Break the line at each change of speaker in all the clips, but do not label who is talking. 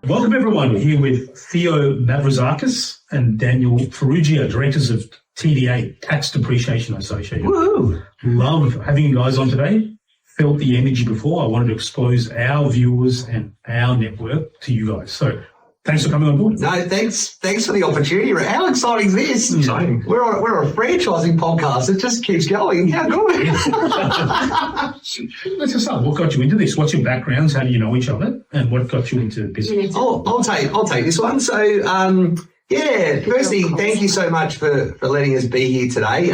Welcome everyone, here with Theo Mavratzakis and Daniel Farrugia, directors of TDA Tax Depreciation Association.
Woo!
Love having you guys on today. Felt the energy before. I wanted to expose our viewers and our network to you guys. So thanks for coming on board.
No, thanks for the opportunity. How exciting is this?
Exciting.
We're a franchising podcast. It just keeps going. How good.
Let's just start. What got you into this? What's your backgrounds? How do you know each other? And what got you into business?
I'll take this one. So, firstly, thank you so much for letting us be here today.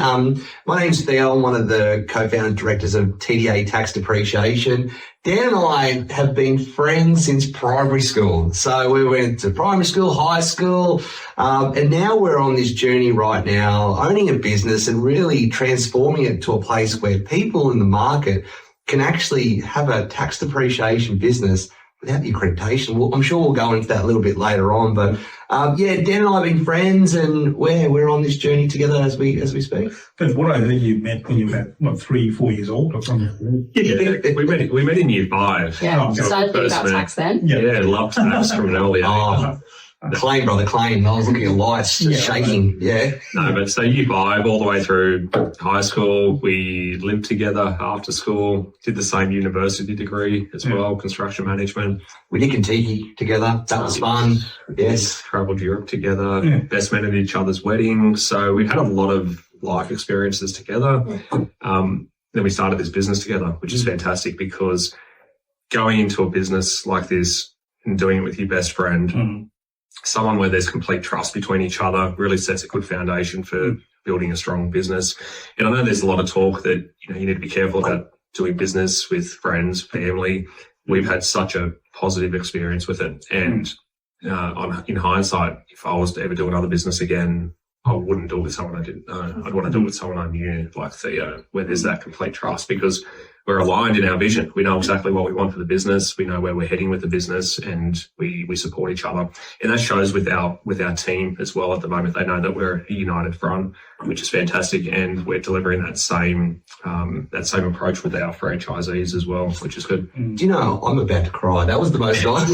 My name's Theo. I'm one of the co-founder directors of TDA Tax Depreciation. Dan and I have been friends since primary school. So we went to primary school, high school, and now we're on this journey right now, owning a business and really transforming it to a place where people in the market can actually have a tax depreciation business without the accreditation. Well, I'm sure we'll go into that a little bit later on, but Dan and I have been friends, and we're on this journey together as we speak.
But what I think you met when you were about 3-4 years old or something.
Yeah, we met in year 5.
Yeah, started thinking about tax then.
Yeah, loved tax from an early age.
Claim, brother, claim. I was looking at lights, shaking. Yeah.
No, but so year 5 all the way through high school, we lived together after school, did the same university degree as well, construction management.
We did Kentucky together. That was fun. Yes.
Travelled Europe together, best men at each other's weddings. So we had a lot of life experiences together. Then we started this business together, which is fantastic because going into a business like this and doing it with your best friend, someone where there's complete trust between each other really sets a good foundation for building a strong business. And I know there's a lot of talk that you need to be careful about doing business with friends, family. We've had such a positive experience with it. And in hindsight, if I was to ever do another business again, I wouldn't do it with someone I didn't know. I'd want to do it with someone I knew, like Theo, where there's that complete trust, because we're aligned in our vision. We know exactly what we want for the business. We know where we're heading with the business, and we support each other. And that shows with our team as well at the moment. They know that we're a united front, which is fantastic, and we're delivering that same approach with our franchisees as well, which is good.
Do you know, I'm about to cry. That was the most nice.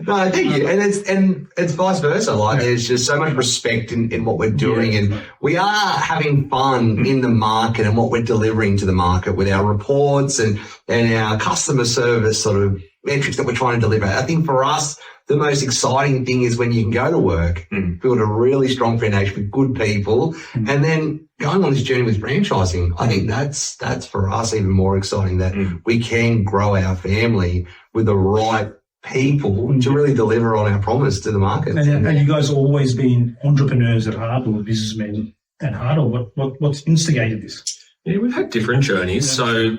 No, thank you. And it's vice versa. Like there's just so much respect in what we're doing, and we are having fun in the market and what we're delivering to the market with our reports and our customer service sort of metrics that we're trying to deliver. I think for us, the most exciting thing is when you can go to work, build a really strong foundation with good people, and then going on this journey with franchising. I think that's for us even more exciting, that we can grow our family with the right people to really deliver on our promise to the market.
And have you guys always been entrepreneurs at heart, or businessmen at heart, or what's instigated this?
Yeah, we've had different journeys. So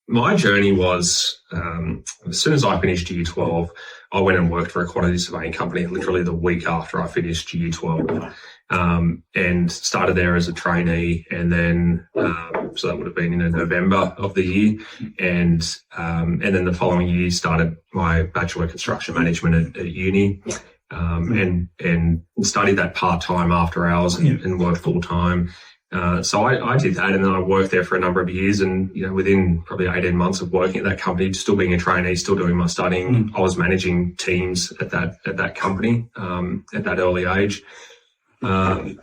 my journey was, as soon as I finished year 12, I went and worked for a quantity surveying company literally the week after I finished year 12, and started there as a trainee. And then, so that would have been in November of the year. And then the following year started my Bachelor of Construction Management at uni. And studied that part-time after hours and worked full-time. So I did that, and then I worked there for a number of years, and within probably 18 months of working at that company, still being a trainee, still doing my studying, I was managing teams at that company at that early age. While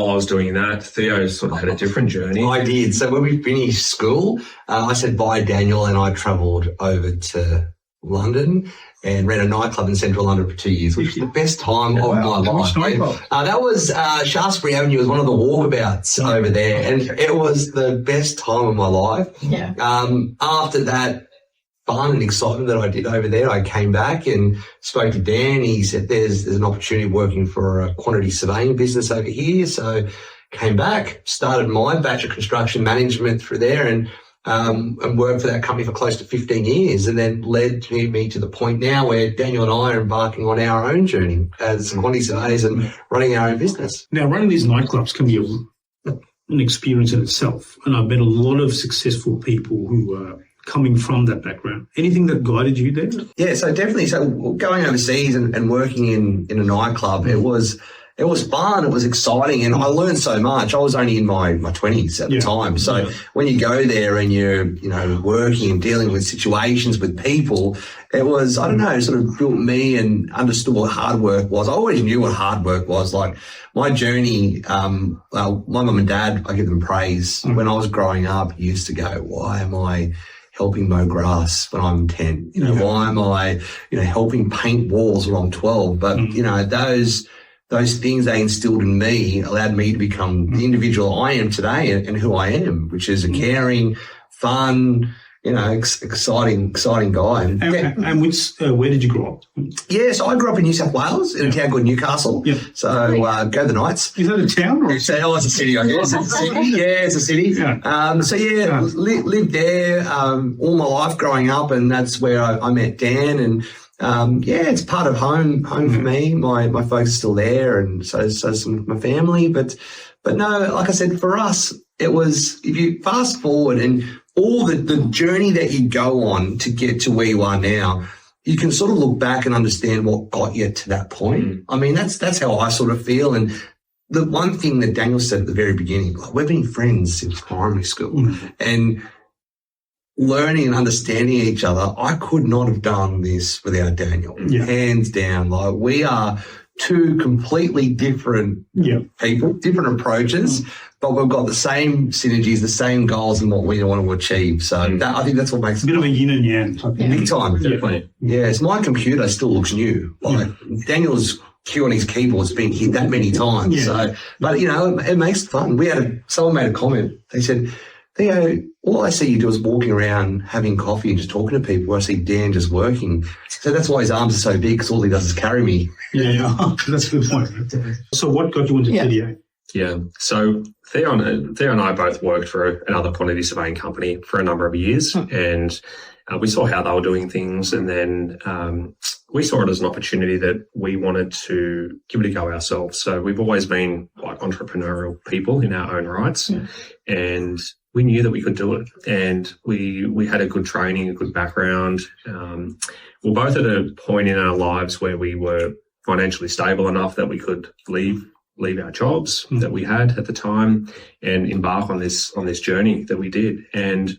I was doing that, Theo sort of had a different journey.
I did. So when we finished school, I said bye, Daniel, and I travelled over to London and ran a nightclub in central London for 2 years, which was the best time of my life. That was Shaftesbury Avenue was one of the walkabouts over there, and it was the best time of my life.
Yeah.
After that fun and excitement that I did over there, I came back and spoke to Dan. He said there's an opportunity working for a quantity surveying business over here. So came back, started my Bachelor of Construction Management through there, and worked for that company for close to 15 years, and then led me to the point now where Daniel and I are embarking on our own journey as quantity surveyors and running our own business.
Now, running these nightclubs can be an experience in itself, and I've met a lot of successful people who are coming from that background. Anything that guided you there?
Yeah, so definitely. So going overseas and working in a nightclub, it was it was fun. It was exciting. And I learned so much. I was only in my 20s at the time. So when you go there and you're, working and dealing with situations with people, it was, I don't know, sort of built me and understood what hard work was. I always knew what hard work was. Like my journey, my mum and dad, I give them praise. When I was growing up, used to go, why am I helping mow grass when I'm 10? Why am I, helping paint walls when I'm 12? But, those things they instilled in me allowed me to become the individual I am today and who I am, which is a caring, fun, exciting guy.
And where did you grow up?
Yeah, so I grew up in New South Wales in a town called Newcastle. Yeah. So go the Knights.
Is that a town? Or?
It's a city, I guess. It's a city. Yeah, it's a city. Yeah. Lived there all my life growing up, and that's where I met Dan. And it's part of home for me. My folks are still there, and so some of my family. But no, like I said, for us, it was, if you fast forward and all the journey that you go on to get to where you are now, you can sort of look back and understand what got you to that point. I mean, that's how I sort of feel. And the one thing that Daniel said at the very beginning, like, we've been friends since primary school, and learning and understanding each other. I could not have done this without Daniel, hands down. Like, we are two completely different people, different approaches, but we've got the same synergies, the same goals and what we want to achieve. So I think that's what makes
a bit of a yin and yang.
Big time.
Definitely.
Yes, my computer still looks new. Like Daniel's cue on his keyboard's been hit that many times. So, but it makes it fun. Someone made a comment. They said, Theo, all I see you do is walking around having coffee and just talking to people. I see Dan just working. So that's why his arms are so big, because all he does is carry me.
Yeah, that's a good point. So what got you into TDA?
Yeah, so Theo and I both worked for another quantity surveying company for a number of years, and we saw how they were doing things, and then we saw it as an opportunity that we wanted to give it a go ourselves. So we've always been like entrepreneurial people in our own rights, and we knew that we could do it, and we had a good training, a good background. We're both at a point in our lives where we were financially stable enough that we could leave our jobs that we had at the time and embark on this journey that we did. And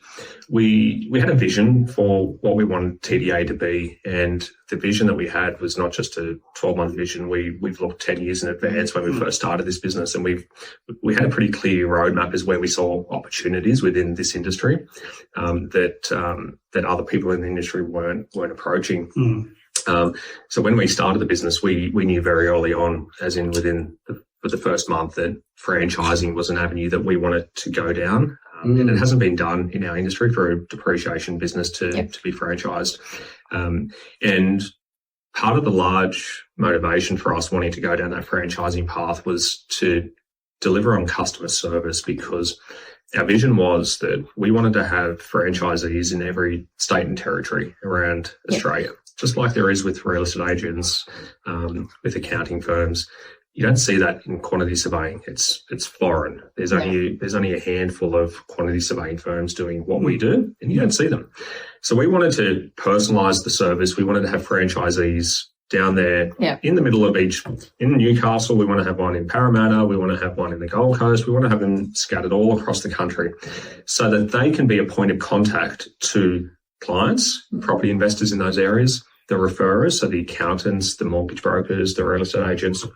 we had a vision for what we wanted TDA to be, and the vision that we had was not just a 12-month vision. We've looked 10 years in advance when we first started this business, and we had a pretty clear roadmap as where we saw opportunities within this industry that other people in the industry weren't approaching. So when we started the business, we knew very early on, as in within the first month, that franchising was an avenue that we wanted to go down. And it hasn't been done in our industry for a depreciation business to be franchised. And part of the large motivation for us wanting to go down that franchising path was to deliver on customer service, because our vision was that we wanted to have franchisees in every state and territory around Australia, just like there is with real estate agents, with accounting firms. You don't see that in quantity surveying. It's foreign. There's only a handful of quantity surveying firms doing what we do, and you don't see them. So we wanted to personalise the service. We wanted to have franchisees down there in the middle of in Newcastle. We want to have one in Parramatta. We want to have one in the Gold Coast. We want to have them scattered all across the country so that they can be a point of contact to clients, property investors in those areas, the referrers, so the accountants, the mortgage brokers, the real estate agents,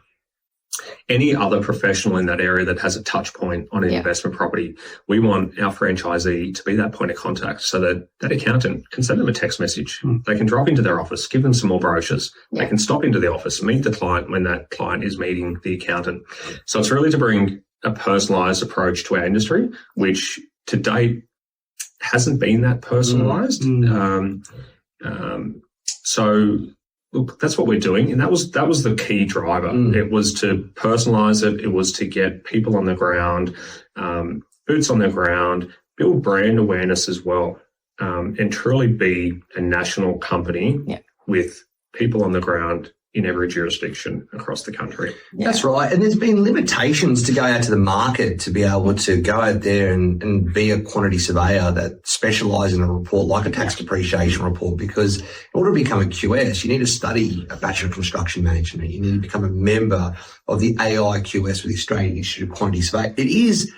any other professional in that area that has a touch point on an investment property. We want our franchisee to be that point of contact so that that accountant can send them a text message. They can drop into their office, give them some more brochures. They can stop into the office, meet the client when that client is meeting the accountant. So it's really to bring a personalised approach to our industry, which to date hasn't been that personalised. So look, that's what we're doing, and that was the key driver. It was to personalise it. It was to get people on the ground, boots on the ground, build brand awareness as well, and truly be a national company with people on the ground in every jurisdiction across the country.
Yeah. That's right. And there's been limitations to go out to the market to be able to go out there and be a quantity surveyor that specialises in a report like a tax depreciation report, because in order to become a QS, you need to study a Bachelor of Construction Management. You need to become a member of the AIQS with the Australian Institute of Quantity Survey. It is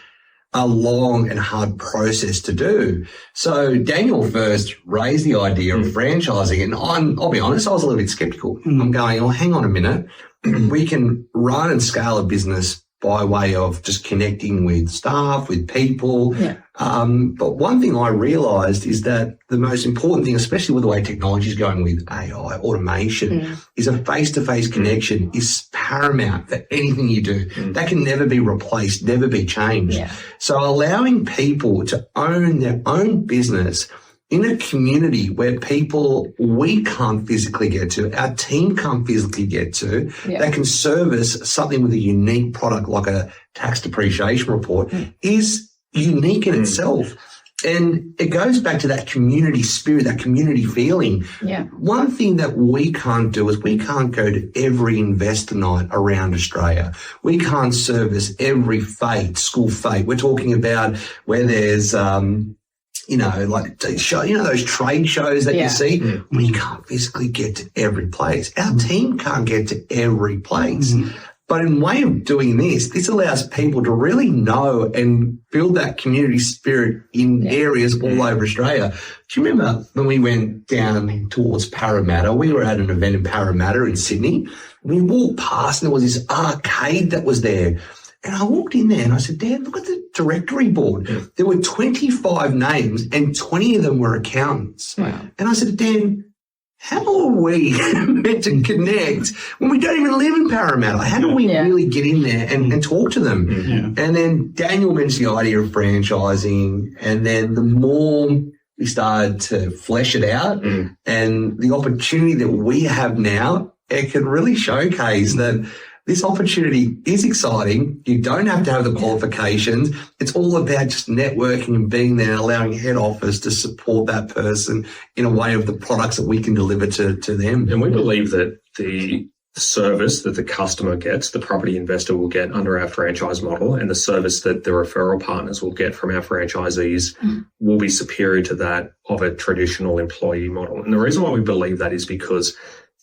a long and hard process to do. So Daniel first raised the idea of franchising, and I'll be honest, I was a little bit skeptical. I'm going, oh, hang on a minute. We can run and scale a business by way of just connecting with staff, with people.
Yeah.
But one thing I realised is that the most important thing, especially with the way technology is going with AI, automation, is a face-to-face connection is paramount for anything you do. That can never be replaced, never be changed.
Yeah.
So allowing people to own their own business in a community where people we can't physically get to, our team can't physically get to, that can service something with a unique product like a tax depreciation report is unique in itself. And it goes back to that community spirit, that community feeling.
Yeah.
One thing that we can't do is we can't go to every investor night around Australia. We can't service every school fete. We're talking about where there's like those trade shows that you see. We can't physically get to every place. Our team can't get to every place. But in way of doing this allows people to really know and build that community spirit in areas all over Australia. Do you remember when we went down towards Parramatta? We were at an event in Parramatta in Sydney. We walked past and there was this arcade that was there. And I walked in there and I said, Dan, look at the directory board. There were 25 names and 20 of them were accountants.
Wow.
And I said, Dan, how are we meant to connect when we don't even live in Parramatta? How do we really get in there and talk to them? And then Daniel mentioned the idea of franchising. And then the more we started to flesh it out and the opportunity that we have now, it can really showcase that this opportunity is exciting. You don't have to have the qualifications. It's all about just networking and being there, allowing head office to support that person in a way of the products that we can deliver to them.
And we believe that the service that the customer gets, the property investor will get under our franchise model, and the service that the referral partners will get from our franchisees will be superior to that of a traditional employee model. And the reason why we believe that is because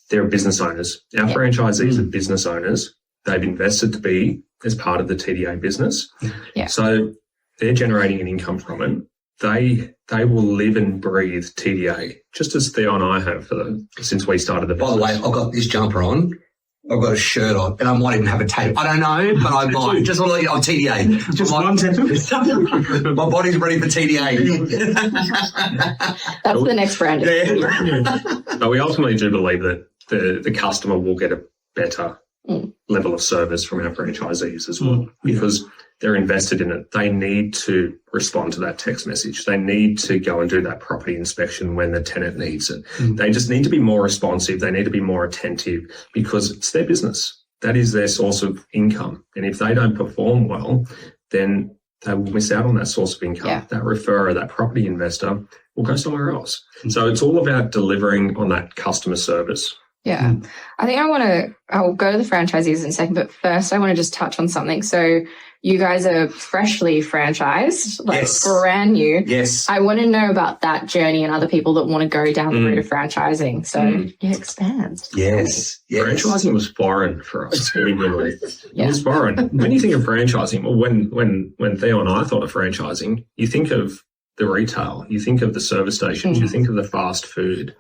they're business owners. Our franchisees are business owners. They've invested to be as part of the TDA business. So they're generating an income from it. They will live and breathe TDA, just as Theo and I have since we started the business.
By the way, I've got this jumper on. I've got a shirt on, and I might even have a tape. I don't know, but I might. Just want to let you know, on TDA.
Just one tattoo.
My body's ready for TDA.
That's the next brand.
But we ultimately do believe that the customer will get a better level of service from our franchisees as well, because they're invested in it. They need to respond to that text message. They need to go and do that property inspection when the tenant needs it. They just need to be more responsive. They need to be more attentive because it's their business. That is their source of income. And if they don't perform well, then they will miss out on that source of income. That referrer, that property investor will go somewhere else. So it's all about delivering on that customer service.
Yeah. I think I'll go to the franchisees in a second, but first I want to just touch on something. So you guys are freshly franchised, brand new.
Yes.
I want to know about that journey and other people that want to go down the route of franchising. So expand.
Yes.
Franchising was foreign for us. It was foreign. When you think of franchising, well, when Theo and I thought of franchising, you think of the retail, you think of the service stations, you think of the fast food.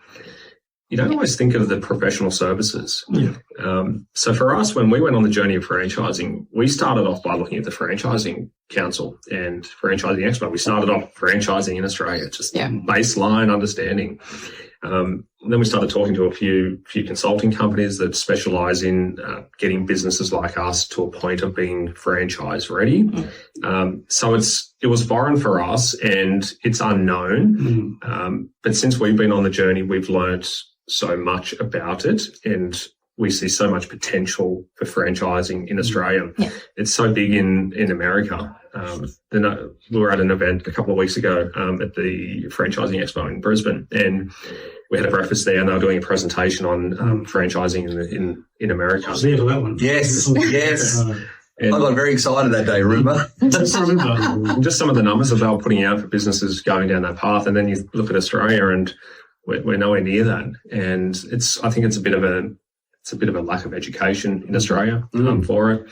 You don't always think of the professional services. So for us, when we went on the journey of franchising, we started off by looking at the Franchising Council and Franchising Expo. We started off franchising in Australia, just baseline understanding. Then we started talking to a few consulting companies that specialise in getting businesses like us to a point of being franchise ready. So it was foreign for us and it's unknown. But since we've been on the journey, we've learnt so much about it, and we see so much potential for franchising in Australia.
Yeah.
It's so big in America. We were at an event a couple of weeks ago at the Franchising Expo in Brisbane, and we had a breakfast there, and they were doing a presentation on franchising in America.
I was there for that one.
Yes, yes.
And
I got very excited that day, remember?
just some of the numbers that they were putting out for businesses going down that path, and then you look at Australia, and we're nowhere near that. And I think it's a bit of a lack of education in Australia for it.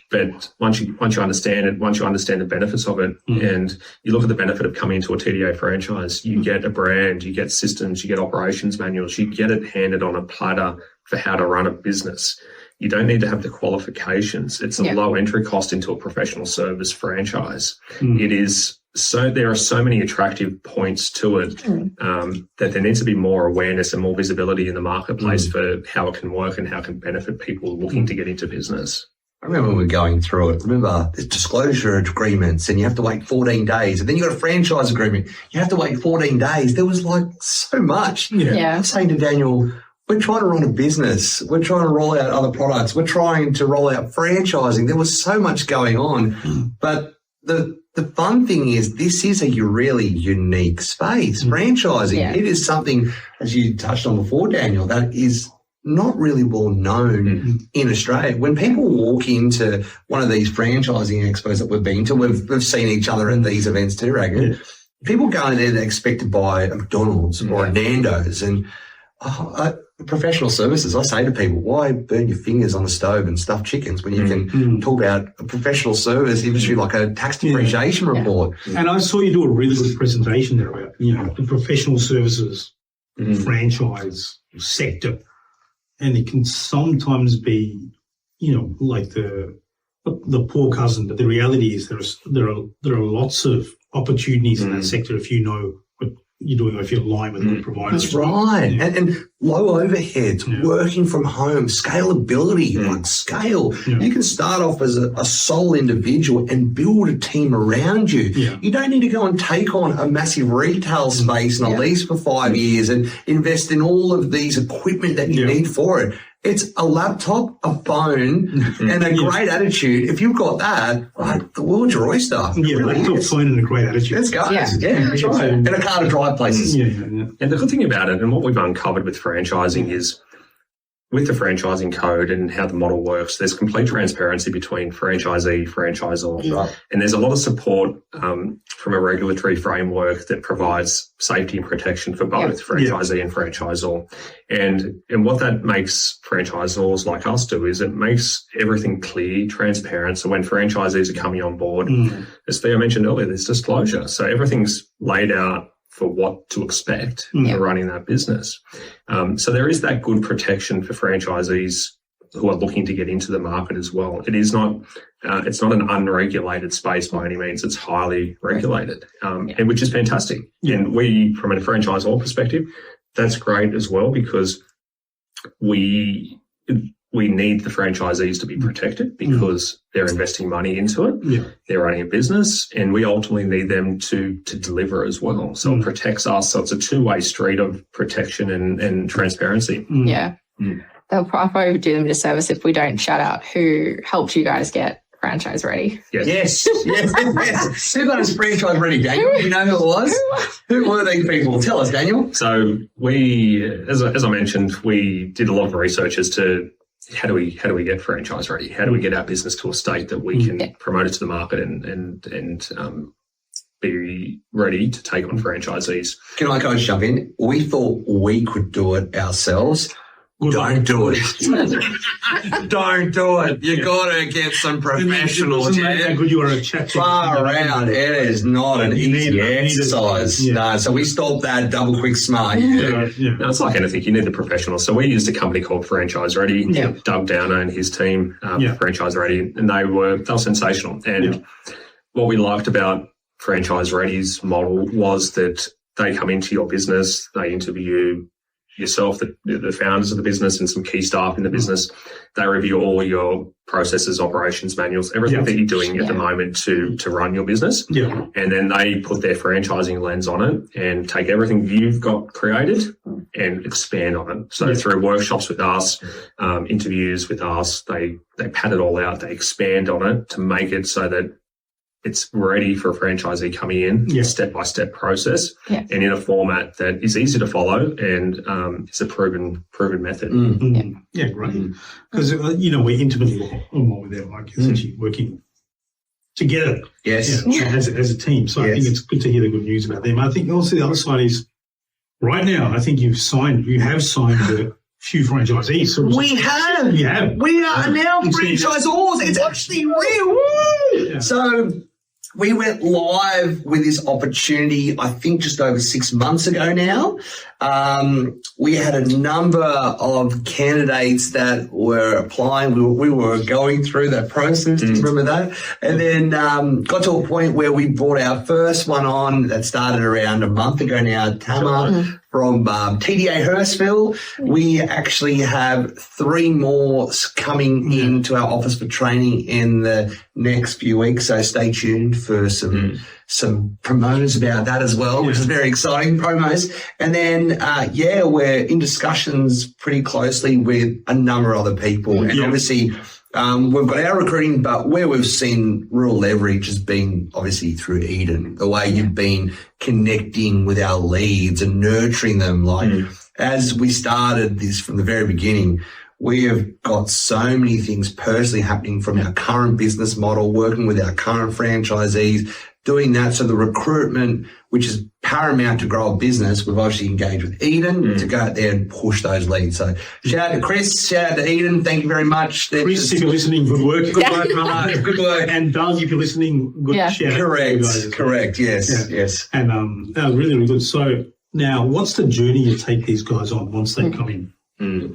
But once you understand it, once you understand the benefits of it, and you look at the benefit of coming into a TDA franchise, you get a brand, you get systems, you get operations manuals, you get it handed on a platter for how to run a business. You don't need to have the qualifications. It's a low entry cost into a professional service franchise. It is there are so many attractive points to it that there needs to be more awareness and more visibility in the marketplace for how it can work and how it can benefit people looking to get into business.
I remember when we were going through it. Remember, there's disclosure agreements and you have to wait 14 days. And then you got a franchise agreement. You have to wait 14 days. There was like so much.
Yeah.
I'm saying to Daniel, we're trying to run a business. We're trying to roll out other products. We're trying to roll out franchising. There was so much going on. But the fun thing is this is a really unique space. Franchising, it is something, as you touched on before, Daniel, that is not really well known in Australia. When people walk into one of these franchising expos that we've been to, we've seen each other at these events too, Ragan. People go in there, they expect to buy a McDonald's or a Nando's, and professional services, I say to people, why burn your fingers on the stove and stuff chickens when you can talk about a professional service industry like a tax depreciation report?
And I saw you do a really good presentation there about, the professional services franchise sector. And it can sometimes be, like the poor cousin, but the reality is there are lots of opportunities in that sector if you know what you're doing, if you're aligned with what providers.
That's right.
Yeah.
And low overheads, working from home, scalability, like scale.
Yeah.
You can start off as a sole individual and build a team around you.
Yeah.
You don't need to go and take on a massive retail space and a lease for 5 years and invest in all of these equipment that you need for it. It's a laptop, a phone, and a great attitude. If you've got that, the world's your oyster.
Yeah,
really
laptop, phone, and a great attitude.
Let's go. Yeah, that's right. And a car to drive places.
Yeah.
And the good thing about it, and what we've uncovered with franchising is, with the franchising code and how the model works, there's complete transparency between franchisee, franchisor.
Right.
And there's a lot of support from a regulatory framework that provides safety and protection for both franchisee and franchisor. And what that makes franchisors like us do is it makes everything clear, transparent. So when franchisees are coming on board, as Theo mentioned earlier, there's disclosure. So everything's laid out for what to expect for running that business. So there is that good protection for franchisees who are looking to get into the market as well. It is not, it's not an unregulated space by any means. It's highly regulated, and which is fantastic. And we, from a franchisor perspective, that's great as well, because we need the franchisees to be protected because they're investing money into it. Yeah. They're running a business, and we ultimately need them to deliver as well. So it protects us. So it's a two-way street of protection and transparency.
Yeah. They'll probably do them a disservice if we don't shout out who helped you guys get franchise ready.
Yes. Who got us franchise ready, Daniel? Do you know who it was? Who were these people? Tell us, Daniel.
So we, as I mentioned, we did a lot of research as to how do we get franchise ready? How do we get our business to a state that we can promote it to the market and be ready to take on franchisees?
Can I go and jump in? We thought we could do it ourselves. Don't do it. Don't do it. You got to get some professionals.
How good you are at chat.
Far out. It is not an easy exercise. No, so we stopped that double quick smart.
No, it's like anything. You need the professionals. So we used a company called Franchise Ready. Doug Downer and his team, Franchise Ready, and they were sensational. And what we liked about Franchise Ready's model was that they come into your business, they interview yourself, the founders of the business, and some key staff in the business. They review all your processes, operations manuals, everything that you're doing at the moment to run your business. And then they put their franchising lens on it and take everything you've got created and expand on it. So through workshops with us, interviews with us, they pad it all out, they expand on it to make it so that it's ready for a franchisee coming in, step-by-step process, and in a format that is easy to follow and is a proven method.
Yeah, great. Because, we're intimately involved with them, like essentially working together as a team. So I think it's good to hear the good news about them. I think also the other side is right now, I think you have signed a few franchisees. So
We have. We are now franchisors. It's actually real. Woo! Yeah. So we went live with this opportunity, I think, just over 6 months ago now. We had a number of candidates that were applying. We were going through that process. Do you remember that? And then got to a point where we brought our first one on that started around a month ago now, Tama. From TDA Hurstville. We actually have 3 more coming into our office for training in the next few weeks. So stay tuned for some promos about that as well, which is very exciting promos. And then, we're in discussions pretty closely with a number of other people. And obviously, we've got our recruiting, but where we've seen real leverage has been obviously through Eden, the way you've been connecting with our leads and nurturing them. Like as we started this from the very beginning, we have got so many things personally happening from our current business model, working with our current franchisees, doing that. So the recruitment, which is paramount to grow a business, we've obviously engaged with Eden to go out there and push those leads. So shout out to Chris, shout out to Eden. Thank you very much.
Chris, if you're listening, good work.
Good work, brother. Good work.
And Doug, if you're listening, good shout out.
Correct. Yes.
And really, really good. So now, what's the journey you take these guys on once they come in?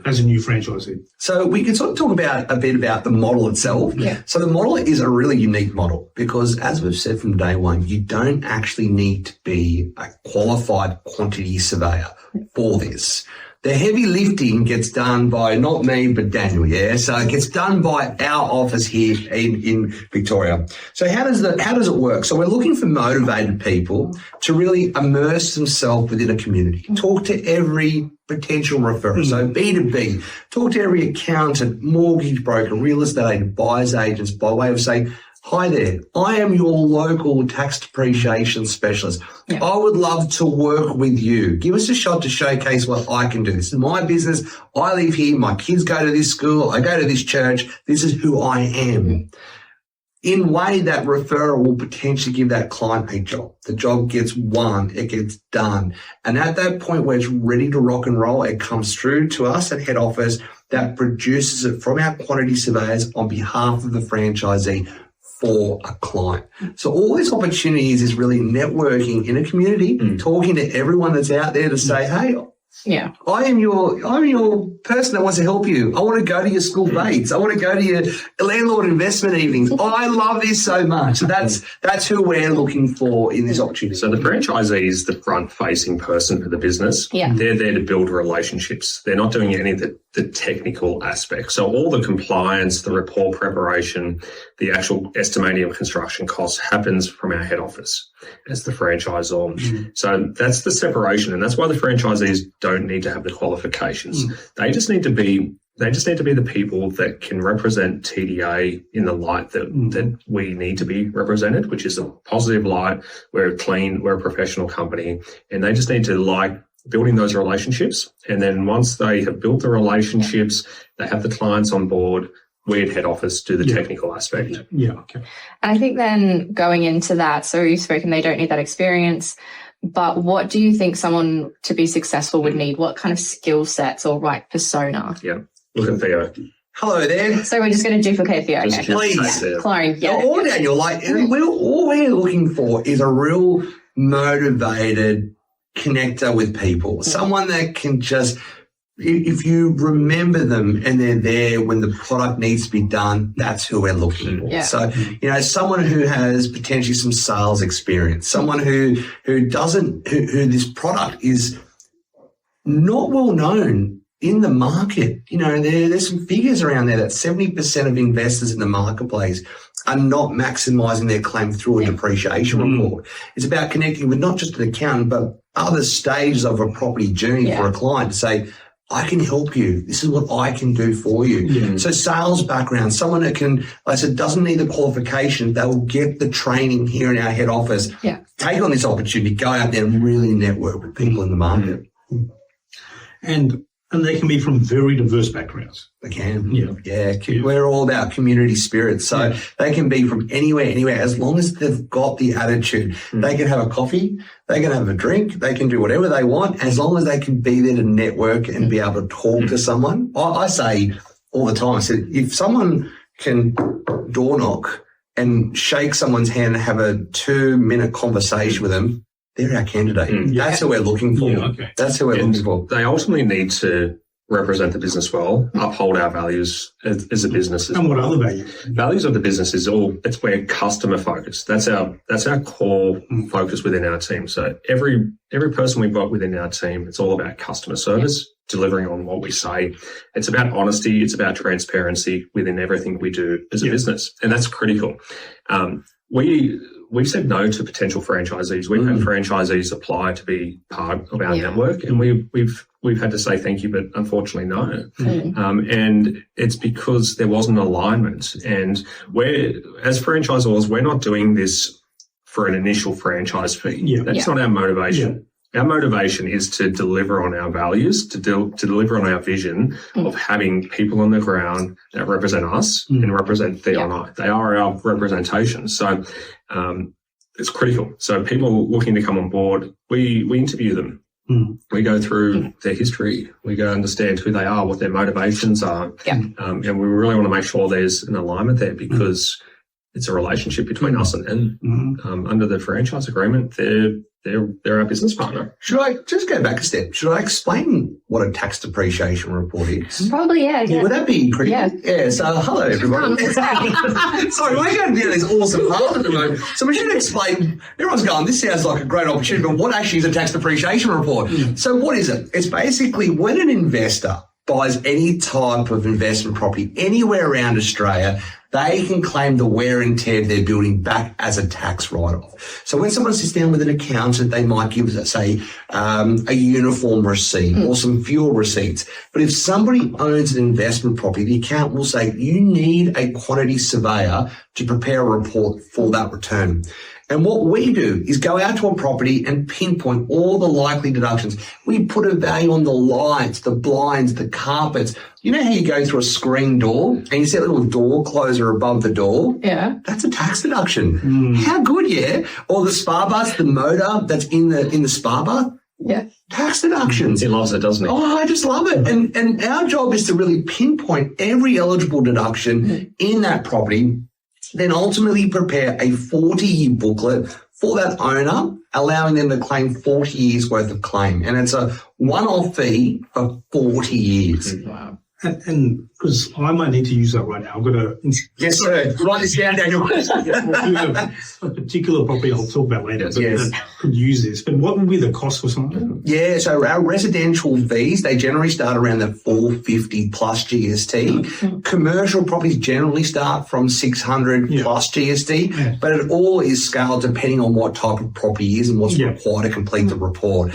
As a new franchisee.
So we can sort of talk a bit about the model itself. Yeah. So the model is a really unique model because, as we've said from day one, you don't actually need to be a qualified quantity surveyor for this. The heavy lifting gets done by not me, but Daniel, So it gets done by our office here in Victoria. So how does it work? So we're looking for motivated people to really immerse themselves within a community. Talk to every potential referrer. So B2B, talk to every accountant, mortgage broker, real estate agent, buyer's agents by way of saying, hi there, I am your local tax depreciation specialist. Yeah. I would love to work with you. Give us a shot to showcase what I can do. This is my business. I live here. My kids go to this school. I go to this church. This is who I am. In a way, that referral will potentially give that client a job. The job gets won. It gets done. And at that point where it's ready to rock and roll, it comes through to us at head office that produces it from our quantity surveyors on behalf of the franchisee for a client. So all these opportunities is really networking in a community, talking to everyone that's out there to say, hey, I am your person that wants to help you. I want to go to your school dates. I want to go to your landlord investment evenings. I love this so much. So that's who we're looking for in this opportunity.
So the franchisee is the front-facing person for the business. Yeah. They're there to build relationships. They're not doing any of the technical aspects. So all the compliance, the report preparation, the actual estimating of construction costs happens from our head office as the franchisor. So that's the separation, and that's why the franchisees don't need to have the qualifications. They just need to be the people that can represent TDA in the light that we need to be represented, which is a positive light. We're clean, we're a professional company, and they just need to like building those relationships. And then once they have built the relationships, they have the clients on board, we at head office do the technical aspect.
Yeah, okay.
And I think then going into that, so you've spoken they don't need that experience, but what do you think someone to be successful would need? What kind of skill sets or right persona?
Yeah, look at Theo.
Hello there.
So we're just going to duplicate Theo. Okay.
Please.
Clone. Yeah.
All Daniel, all we're looking for is a real motivated connector with people. Someone that can just, if you remember them and they're there when the product needs to be done, that's who we're looking for. Yeah. So, someone who has potentially some sales experience, someone who this product is not well known in the market, there's some figures around there that 70% of investors in the marketplace are not maximising their claim through a depreciation report. It's about connecting with not just an accountant, but other stages of a property journey for a client to say, I can help you. This is what I can do for you.
Yeah.
So sales background, someone that can, like I said, doesn't need the qualification. They'll get the training here in our head office.
Yeah.
Take on this opportunity, go out there and really network with people in the market.
And they can be from very diverse backgrounds.
They can.
Yeah.
We're all about community spirit. So they can be from anywhere, as long as they've got the attitude. They can have a coffee, they can have a drink, they can do whatever they want, as long as they can be there to network and be able to talk to someone. I say all the time, I said, if someone can door knock and shake someone's hand and have a 2-minute conversation with them, they're our candidate. That's who we're looking for. That's who we're looking for.
They ultimately need to represent the business well, uphold our values as a business.
And what other values?
Values of the business it's we're customer focused. That's our core focus within our team. So every person we've got within our team, it's all about customer service, delivering on what we say. It's about honesty. It's about transparency within everything we do as a business. And that's critical. We've said no to potential franchisees. We've had franchisees apply to be part of our network, and we've had to say thank you, but unfortunately no. And it's because there wasn't alignment. And as franchisors, we're not doing this for an initial franchise fee. That's not our motivation. Our motivation is to deliver on our values, to deliver on our vision of having people on the ground that represent us and represent Theo and I. They are our representation. So it's critical. So people looking to come on board, we interview them. We go through their history. We go understand who they are, what their motivations are. And we really want to make sure there's an alignment there, because it's a relationship between us and them. Under the franchise agreement, they're our business partner.
Should I just go back a step? Should I explain what a tax depreciation report is?
Probably, yeah.
Would that be critical?
Yeah.
So hello, everyone. Sorry, we're going down this awesome path at the moment. So we should explain. Everyone's going, this sounds like a great opportunity, but what actually is a tax depreciation report? So what is it? It's basically when an investor buys any type of investment property anywhere around Australia, they can claim the wear and tear of their building back as a tax write-off. So when someone sits down with an accountant, they might give, let's say, a uniform receipt or some fuel receipts. But if somebody owns an investment property, the accountant will say, you need a quantity surveyor to prepare a report for that return. And what we do is go out to a property and pinpoint all the likely deductions. We put a value on the lights, the blinds, the carpets. You know how you go through a screen door and you see a little door closer above the door?
Yeah.
That's a tax deduction. How good, yeah? Or the spa bath, the motor that's in the spa bath.
Yeah.
Tax deductions.
He loves it, doesn't he?
Oh, I just love it. And our job is to really pinpoint every eligible deduction in that property, then ultimately prepare a 40-year booklet for that owner, allowing them to claim 40 years worth of claim. And it's a one-off fee for 40 years.
Wow. And because I might need to use that right now. I've got a...
Yes, sir. Write this down, Daniel.
a particular property I'll talk about later, but that could use this. But what would be the cost for something?
Yeah, so our residential fees, they generally start around the $450 plus GST. Commercial properties generally start from $600 plus GST, but it all is scaled depending on what type of property is and what's required to complete the report.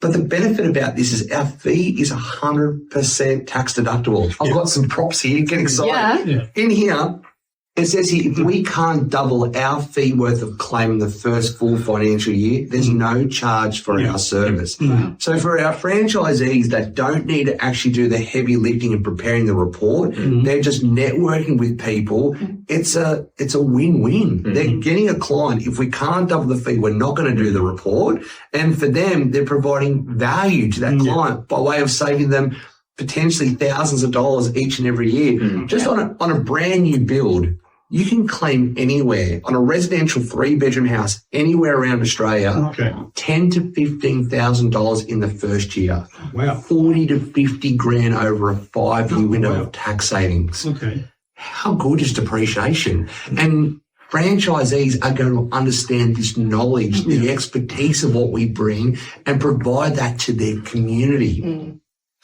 But the benefit about this is our fee is 100% tax deductible. I've got some props here. Get excited. In here, it says here, if we can't double our fee worth of claim in the first full financial year, there's no charge for our service. So for our franchisees that don't need to actually do the heavy lifting and preparing the report, they're just networking with people. It's a win-win. They're getting a client. If we can't double the fee, we're not going to do the report. And for them, they're providing value to that client by way of saving them potentially thousands of dollars each and every year. Just on a brand new build, you can claim anywhere on a residential 3-bedroom house anywhere around Australia, $10,000 to $15,000 in the first year.
Wow.
40 to 50 grand over a 5-year window of tax savings. How good is depreciation? And franchisees are going to understand this knowledge, the expertise of what we bring, and provide that to their community.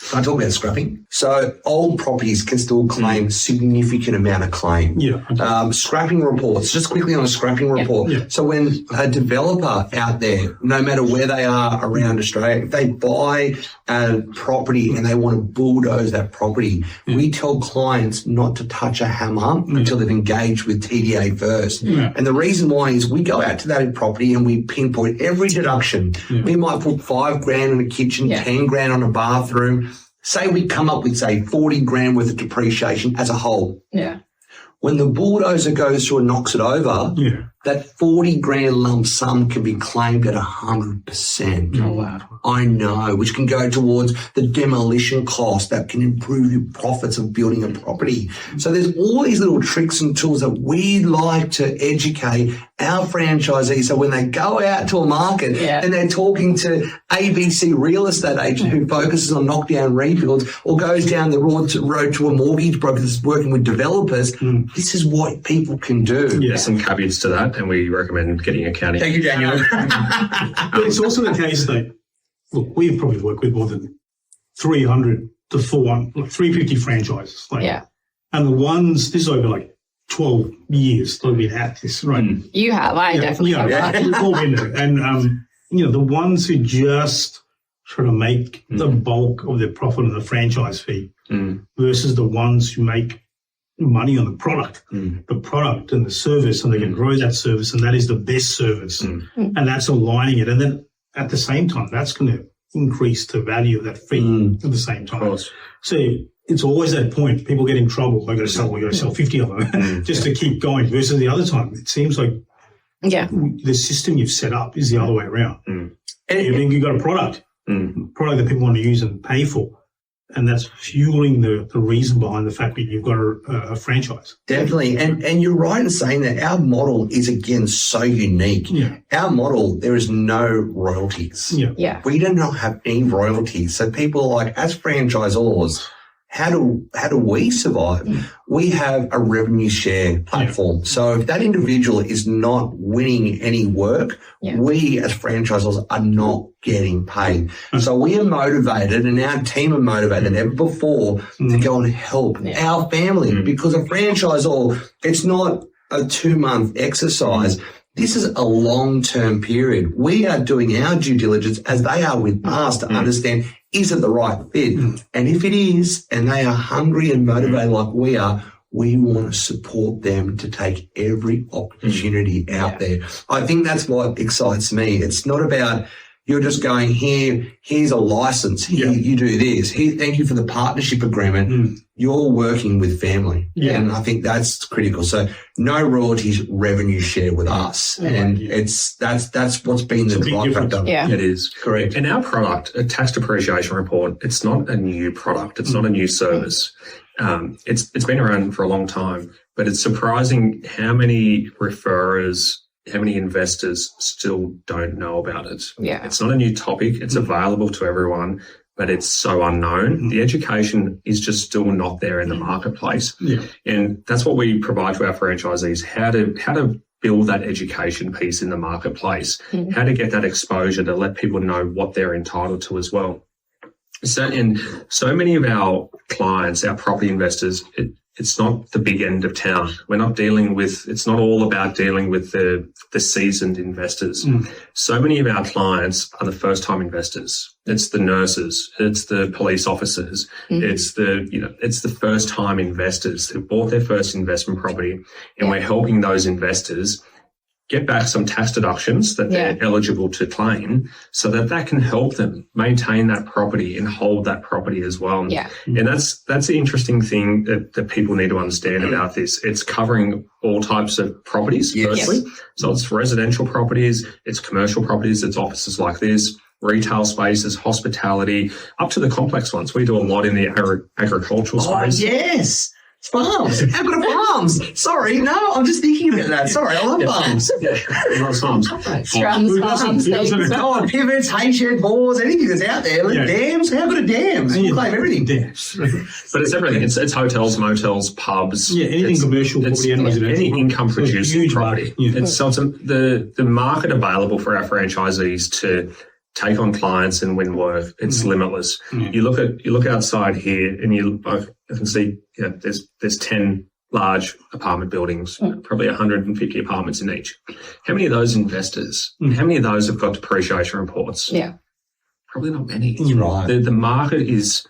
Can I talk about scrapping? So old properties can still claim a significant amount of claim.
Yeah. Okay.
Scrapping reports, just quickly on a scrapping report.
Yeah.
So when a developer out there, no matter where they are around Australia, if they buy a property and they want to bulldoze that property, we tell clients not to touch a hammer until they've engaged with TDA first.
Yeah.
And the reason why is we go out to that property and we pinpoint every deduction. We might put $5,000 on a kitchen, $10,000 on a bathroom. Say we come up with, say, 40 grand worth of depreciation as a whole.
Yeah.
When the bulldozer goes through and knocks it over, that 40 grand lump sum can be claimed at 100%.
Oh, wow.
I know, which can go towards the demolition cost that can improve your profits of building a property. So there's all these little tricks and tools that we like to educate our franchisees. So when they go out to a market and they're talking to ABC real estate agent who focuses on knockdown rebuilds or goes down the road to a mortgage broker that's working with developers, this is what people can do.
There's some caveats to that, and we recommend getting accounting.
Thank you, Daniel.
But it's also the case that, look, we've probably worked with more than 300 to 350 franchises. And the ones, this is over like 12 years that we've been at this, right?
You have. I definitely have.
We've all been there. And, the ones who just try to make the bulk of their profit on the franchise fee versus the ones who make money on the product and the service, and they can grow that service, and that is the best service, and that's aligning it. And then at the same time, that's going to increase the value of that fee at the same time. So it's always that point. People get in trouble. I got to sell 50 of them just to keep going. Versus the other time, it seems like the system you've set up is the other way around. And you think you've got a product that people want to use and pay for. And that's fueling the reason behind the fact that you've got a franchise.
Definitely. And you're right in saying that our model is, again, so unique. Our model, there is no royalties. We do not have any royalties. So people are like, as franchisors, how do we survive? We have a revenue share platform. So if that individual is not winning any work, we as franchisors are not getting paid. So we are motivated, and our team are motivated than ever before to go and help our family, because a franchisor, it's not a 2-month exercise. This is a long-term period. We are doing our due diligence as they are with us to understand, is it the right fit? And if it is, and they are hungry and motivated like we are, we want to support them to take every opportunity out there. I think that's what excites me. It's not about you're just going, here's a license, here, you do this. Here, thank you for the partnership agreement. You're working with family. And I think that's critical. So no royalties, revenue share with us. And that's what's been the drive factor.
It is. Correct. And our product, a tax depreciation report, it's not a new product. It's not a new service. It's been around for a long time, but it's surprising how many referrers, how many investors still don't know about it. It's not a new topic. It's available to everyone, but it's so unknown. The education is just still not there in the marketplace. And that's what we provide to our franchisees, how to build that education piece in the marketplace, how to get that exposure to let people know what they're entitled to as well. So many of our clients, our property investors, it's not the big end of town. We're not it's not all about dealing with the seasoned investors. So many of our clients are the first time investors. It's the nurses, it's the police officers, it's the first time investors who bought their first investment property, and we're helping those investors get back some tax deductions that they're eligible to claim, so that can help them maintain that property and hold that property as well. And that's the interesting thing that people need to understand about this. It's covering all types of properties, firstly. So it's residential properties, it's commercial properties, it's offices like this, retail spaces, hospitality, up to the complex ones. We do a lot in the agricultural space.
Yes. Farms. How good are farms? Sorry, no, I'm just thinking about that. Sorry, I love farms.
I love farms.
Oh, pivots, hay shed, bores, anything that's out there. Dams, how good are dams? You claim everything.
Dams.
But it's everything. It's hotels, motels, pubs.
Anything commercial, property and residential.
Any income producing property. The market available for our franchisees take on clients and win work. It's limitless. You look outside here, and I can see there's 10 large apartment buildings, probably 150 apartments in each. How many of those investors? How many of those have got depreciation reports?
Yeah,
probably not many.
That's right.
The market is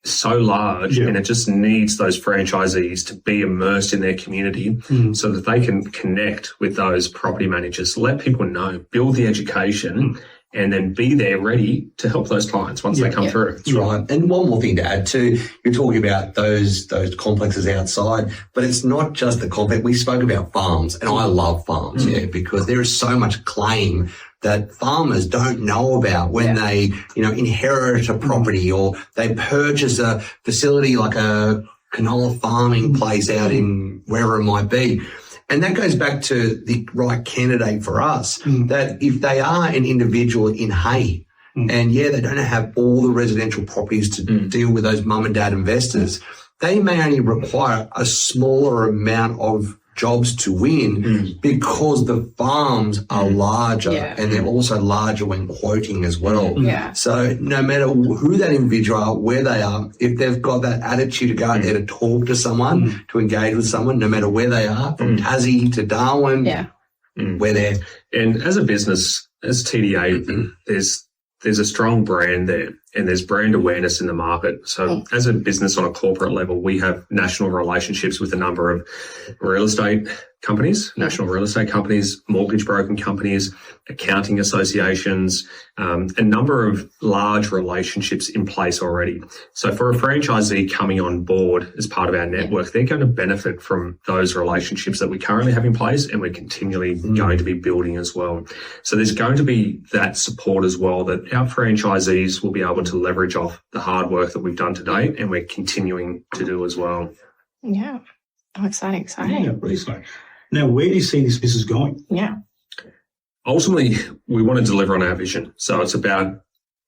so large, and it just needs those franchisees to be immersed in their community so that they can connect with those property managers, let people know, build the education, and then be there ready to help those clients once they come through.
That's right. And one more thing to add too, you're talking about those complexes outside, but it's not just the complex. We spoke about farms, and I love farms, because there is so much claim that farmers don't know about when they, inherit a property or they purchase a facility like a canola farming place out in wherever it might be. And that goes back to the right candidate for us, that if they are an individual in Hay, and they don't have all the residential properties to deal with those mum and dad investors, they may only require a smaller amount of jobs to win because the farms are larger and they're also larger when quoting as well. So no matter who that individual are, where they are, if they've got that attitude to go out there to talk to someone, to engage with someone, no matter where they are, from Tassie to Darwin, we're there.
And as a business, as TDA, there's a strong brand there, and there's brand awareness in the market. So as a business on a corporate level, we have national relationships with a number of real estate companies, national real estate companies, mortgage broking companies, accounting associations, a number of large relationships in place already. So for a franchisee coming on board as part of our network, they're going to benefit from those relationships that we currently have in place, and we're continually going to be building as well. So there's going to be that support as well, that our franchisees will be able to leverage off the hard work that we've done to date, and we're continuing to do as well.
Yeah. Oh, exciting.
Yeah, pretty exciting. Now, where do you see this business going?
Yeah.
Ultimately, we want to deliver on our vision. So it's about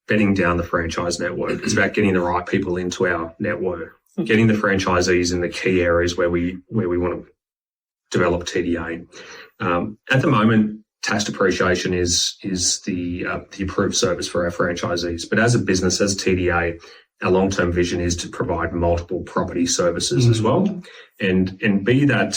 bedding down the franchise network. It's about getting the right people into our network, getting the franchisees in the key areas where we want to develop TDA. At the moment, tax depreciation is the approved service for our franchisees. But as a business, as TDA, our long-term vision is to provide multiple property services as well, and be that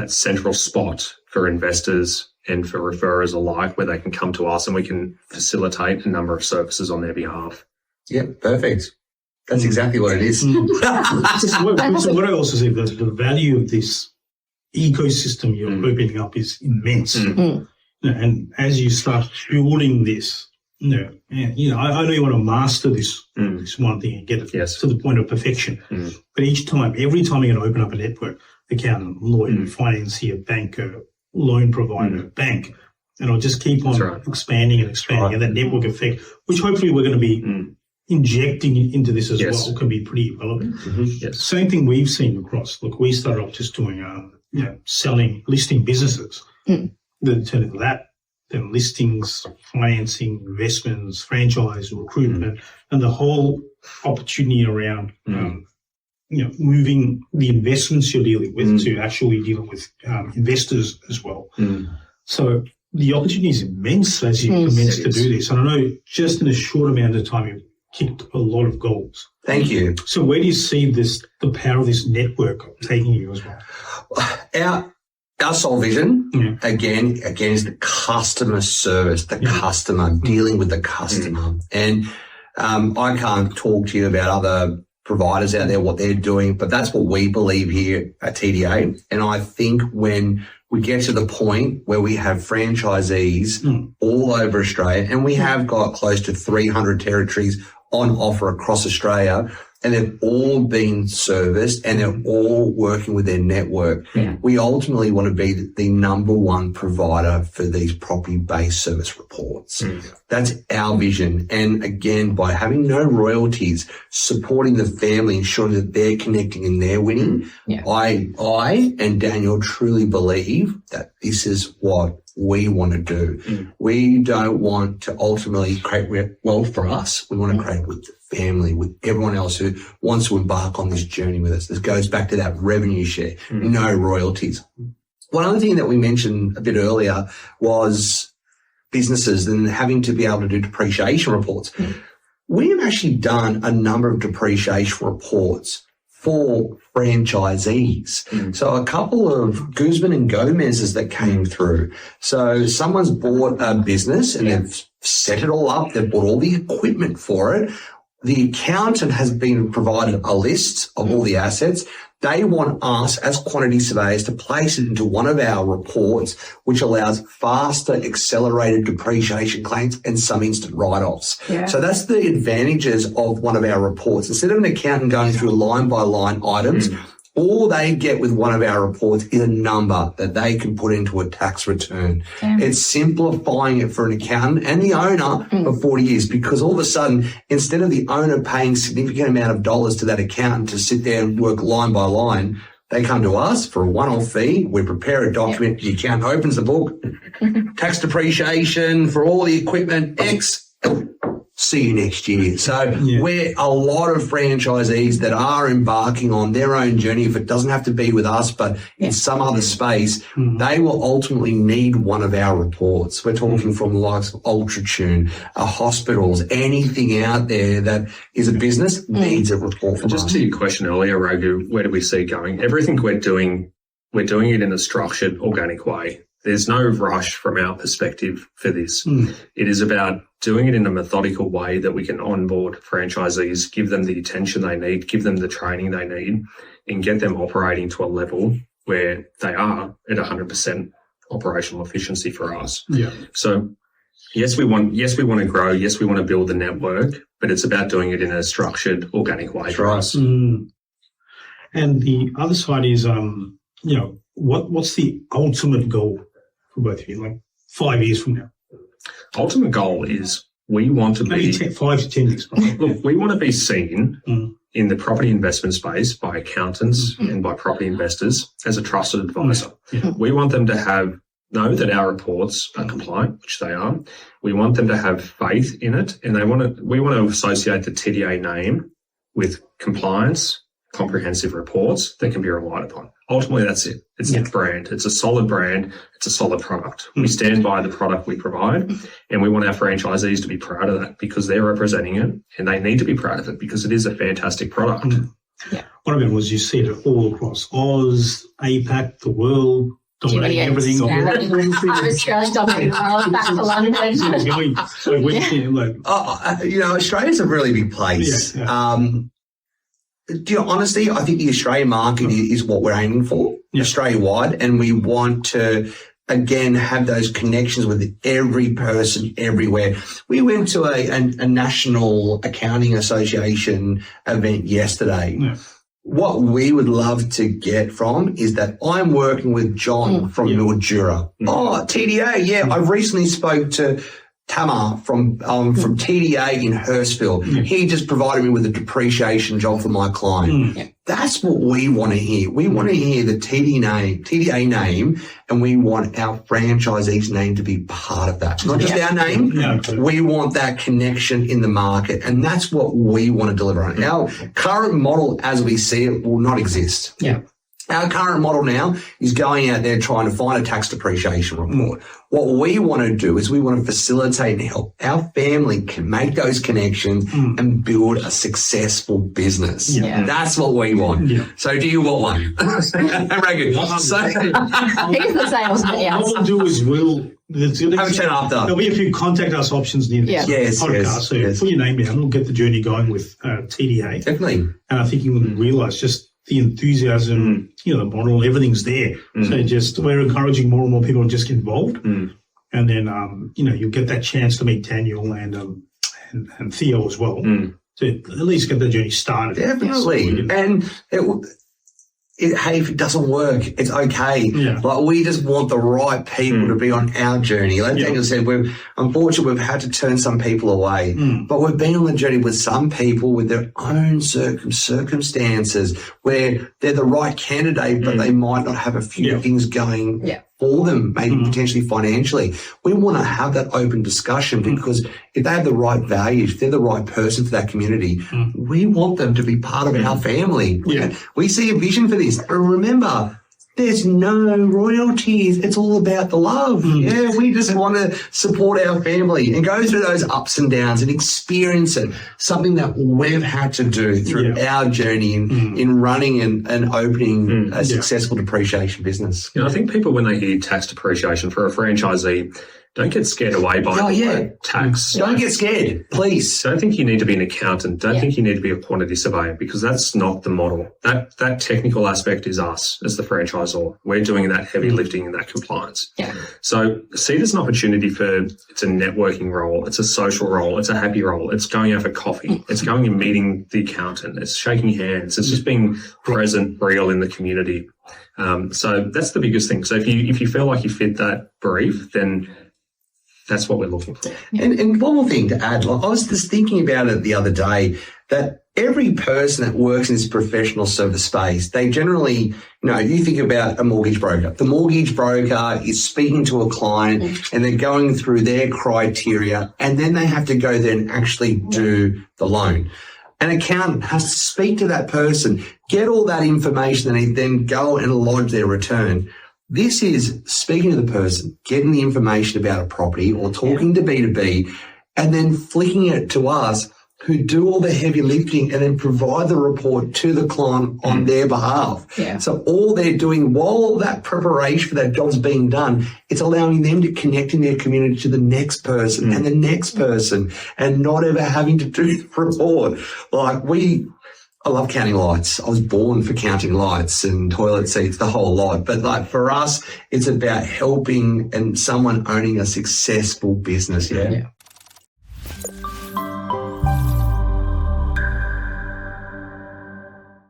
central spot for investors and for referrers alike, where they can come to us and we can facilitate a number of services on their behalf.
Yeah, perfect. That's exactly what it is.
What I also say, the value of this ecosystem you're opening up is immense. And as you start building this, I know you want to master this one thing and get it to the point of perfection. But every time you're going to open up a network, accountant, lawyer, financier, banker, loan provider, bank, and I'll just keep on expanding and expanding. And that network effect, which hopefully we're going to be injecting into this as well, can be pretty relevant. Same thing we've seen across. Look, we started off just doing, listing businesses. Then turn into that. Then listings, financing, investments, franchise, recruitment, and the whole opportunity around, moving the investments you're dealing with to actually dealing with investors as well. So the opportunity is immense as you commence to do this. And I know just in a short amount of time, you've kicked a lot of goals.
Thank you.
So where do you see the power of this network taking you as well?
Our sole vision, again, is the customer service, the customer, dealing with the customer. And I can't talk to you about other providers out there, what they're doing, but that's what we believe here at TDA. And I think when we get to the point where we have franchisees all over Australia, and we have got close to 300 territories on offer across Australia, and they've all been serviced and they're all working with their network. We ultimately want to be the number one provider for these property-based service reports. That's our vision. And again, by having no royalties, supporting the family, ensuring that they're connecting and they're winning, I and Daniel truly believe that this is what we want to do. We don't want to ultimately create wealth for us. We want to create with the family, with everyone else who wants to embark on this journey with us. This goes back to that revenue share, no royalties. One other thing that we mentioned a bit earlier was businesses than having to be able to do depreciation reports. We have actually done a number of depreciation reports for franchisees. So a couple of Guzman and Gomez's that came through. So someone's bought a business and they've set it all up. They've bought all the equipment for it. The accountant has been provided a list of all the assets. They want us as quantity surveyors to place it into one of our reports, which allows faster, accelerated depreciation claims and some instant write-offs. So that's the advantages of one of our reports. Instead of an accountant going through line by line items, all they get with one of our reports is a number that they can put into a tax return. It's simplifying it for an accountant and the owner for 40 years, because all of a sudden, instead of the owner paying significant amount of dollars to that accountant to sit there and work line by line, they come to us for a one-off fee. We prepare a document. The accountant opens the book, tax depreciation for all the equipment, X. See you next year. So we're a lot of franchisees that are embarking on their own journey. If it doesn't have to be with us, but in some other space, they will ultimately need one of our reports. We're talking from the likes of Ultratune, hospitals, anything out there that is a business needs a report from
Just
us.
to your question earlier, Raghu, where do we see it going? Everything we're doing it in a structured, organic way. There's no rush from our perspective for this. It is about doing it in a methodical way that we can onboard franchisees, give them the attention they need, give them the training they need, and get them operating to a level where they are at 100% operational efficiency for us. So yes, we want to grow. Yes, we want to build the network, but it's about doing it in a structured, organic way for us.
And the other side is, what's the ultimate goal for both of you, like 5 years from now?
Ultimate goal is we want to
Maybe
be
5 to 10 years.
Look, we want to be seen in the property investment space by accountants and by property investors as a trusted advisor. We want them to know that our reports are compliant, which they are. We want them to have faith in it, and we want to associate the TDA name with compliance, comprehensive reports that can be relied upon. Ultimately, that's it. It's a brand. It's a solid brand. It's a solid product. We stand by the product we provide, and we want our franchisees to be proud of that because they're representing it, and they need to be proud of it because it is a fantastic product.
What I mean was you see it all across Oz, APAC, the world, dominating everything.
Australia dominating the world, back to London.
Australia's a really big place. Honestly, I think the Australian market is what we're aiming for, Australia-wide, and we want to, again, have those connections with every person everywhere. We went to a National Accounting Association event yesterday. What we would love to get from is that I'm working with John from Mildura. Oh, TDA, I recently spoke to Tamar from TDA in Hurstville. He just provided me with a depreciation job for my client. That's what we want to hear. We want to hear the TDA name, and we want our franchisee's name to be part of that. Not just our name. We want that connection in the market, and that's what we want to deliver on. Our current model, as we see it, will not exist. Our current model now is going out there trying to find a tax depreciation report. What we want to do is we want to facilitate and help our family can make those connections and build a successful business. That's what we want. So do you want one?
Here's the salesman, what we'll do is have a chat after. There'll be a few contact us options near the podcast. So put your name down and we'll get the journey going with TDA.
Definitely.
And I think you will realise just the enthusiasm, the model, everything's there. So just we're encouraging more and more people to just get involved. And then, you'll get that chance to meet Daniel and Theo as well. To at least get the journey started.
Definitely. And hey, if it doesn't work, it's okay. Like, we just want the right people to be on our journey. Like Daniel said, we've had to turn some people away, but we've been on the journey with some people with their own circumstances where they're the right candidate, but they might not have a few things going for them, maybe potentially financially. We want to have that open discussion because if they have the right values, if they're the right person for that community, we want them to be part of our family. We see a vision for this. Remember, there's no royalties. It's all about the love. Yeah, we just want to support our family and go through those ups and downs and experience it. Something that we've had to do through our journey in running and opening a successful depreciation business.
I think people, when they hear tax depreciation for a franchisee, don't get scared away by the word tax.
Don't get scared, please.
Don't think you need to be an accountant. Don't think you need to be a quantity surveyor, because that's not the model. That technical aspect is us as the franchisor. We're doing that heavy lifting and that compliance.
Yeah.
So see it as an opportunity it's a networking role. It's a social role. It's a happy role. It's going out for coffee. It's going and meeting the accountant. It's shaking hands. It's just being present, real in the community. So that's the biggest thing. So if you feel like you fit that brief, then that's what we're looking for.
And one more thing to add, like I was just thinking about it the other day, that every person that works in this professional service space, they generally, you think about a mortgage broker. The mortgage broker is speaking to a client and they're going through their criteria, and then they have to go there and actually do the loan. An accountant has to speak to that person, get all that information, and then go and lodge their return. This is speaking to the person, getting the information about a property or talking to B2B, and then flicking it to us who do all the heavy lifting and then provide the report to the client on their behalf.
Yeah.
So all they're doing while that preparation for that job's being done, it's allowing them to connect in their community to the next person and the next person, and not ever having to do the report. I love counting lights. I was born for counting lights and toilet seats, the whole lot. But for us, it's about helping and someone owning a successful business. Yeah.